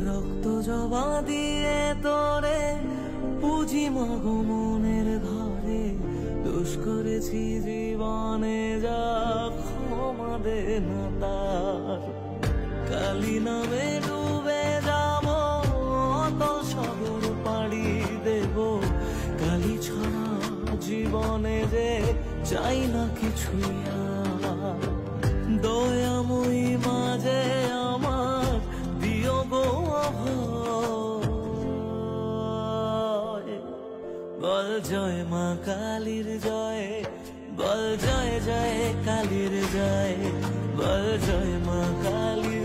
রক্ত জবা দিয়ে তোরে পুজি মাগো মনের ঘরে, দোষ করেছি জীবনে যা ক্ষমা দে না তার। কালী নামে ডুবে যাব অতল সাগর পাড়ি দেব, কালী ছাড়া জীবনে যে চাই না কিছুই আর। দয়াময়ী মাঝে আমার দিও গো অভয়, বল জয় মা কালীর জয়, বল জয় জয় কালীর জয়, বল জয় মা কালী।